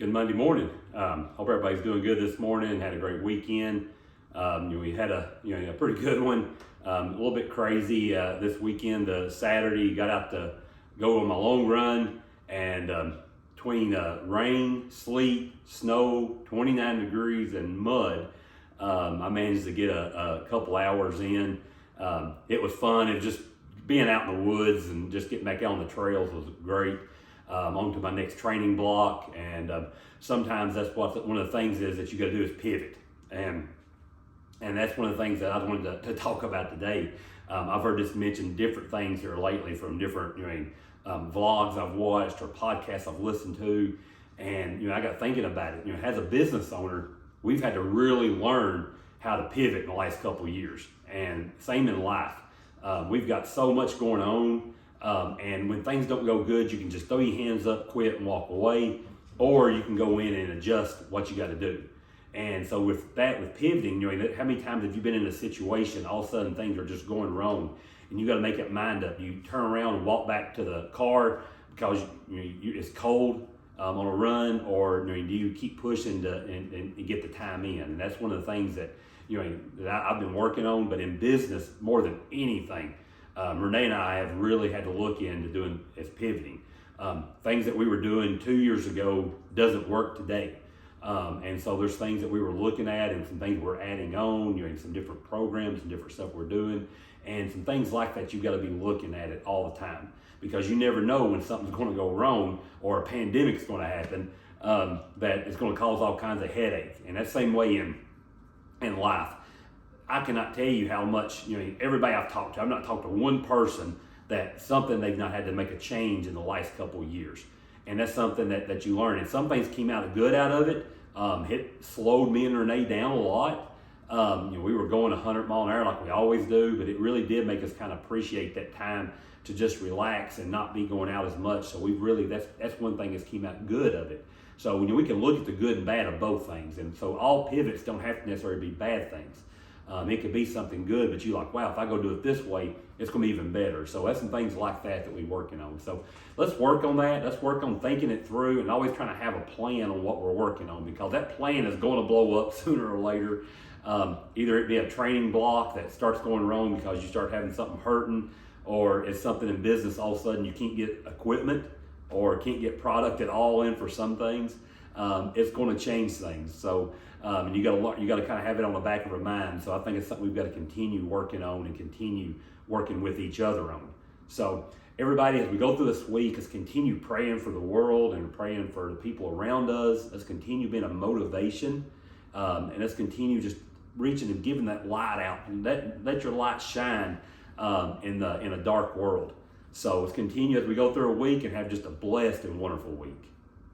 Good Monday morning. Hope everybody's doing good this morning. Had a great weekend. We had a pretty good one. A little bit crazy this weekend. Saturday, got out to go on my long run, and between rain, sleet, snow, 29 degrees, and mud, I managed to get a couple hours in. It was fun. It was just being out in the woods and just getting back out on the trails was great. On to my next training block, and sometimes that's one of the things is that you got to do is pivot, and that's one of the things that I wanted to talk about today. I've heard this mentioned different things here lately from different vlogs I've watched or podcasts I've listened to, and I got thinking about it. As a business owner, we've had to really learn how to pivot in the last couple of years, and same in life. We've got so much going on. And when things don't go good, you can just throw your hands up, quit, and walk away, or you can go in and adjust what you got to do. And so with pivoting, how many times have you been in a situation, all of a sudden things are just going wrong, and you got to make up mind up. You turn around and walk back to the car because it's cold on a run, or do you keep pushing and get the time in? And that's one of the things that that I've been working on. But in business, more than anything, Renee and I have really had to look into doing as pivoting. Things that we were doing 2 years ago doesn't work today. And so there's things that we were looking at and some things we're adding on, some different programs and different stuff we're doing, and some things like that. You've got to be looking at it all the time, because you never know when something's going to go wrong or a pandemic's going to happen that it's going to cause all kinds of headaches. And that's the same way in life. I cannot tell you how much, everybody I've talked to, I've not talked to one person that something they've not had to make a change in the last couple of years. And that's something that you learn. And some things came out good out of it. It slowed me and Renee down a lot. We were going 100 mile an hour like we always do, but it really did make us kind of appreciate that time to just relax and not be going out as much. So that's one thing that's came out good of it. So we can look at the good and bad of both things. And so all pivots don't have to necessarily be bad things. It could be something good, but you're like, wow, if I go do it this way, it's going to be even better. So that's some things like that we're working on. So let's work on that. Let's work on thinking it through and always trying to have a plan on what we're working on, because that plan is going to blow up sooner or later. Either it be a training block that starts going wrong because you start having something hurting, or it's something in business all of a sudden you can't get equipment or can't get product at all in for some things. It's going to change things. So, and you got to kind of have it on the back of our mind. So I think it's something we've got to continue working on and continue working with each other on. So everybody, as we go through this week, let's continue praying for the world and praying for the people around us. Let's continue being a motivation, and let's continue just reaching and giving that light out, and let your light shine in a dark world. So let's continue as we go through a week and have just a blessed and wonderful week.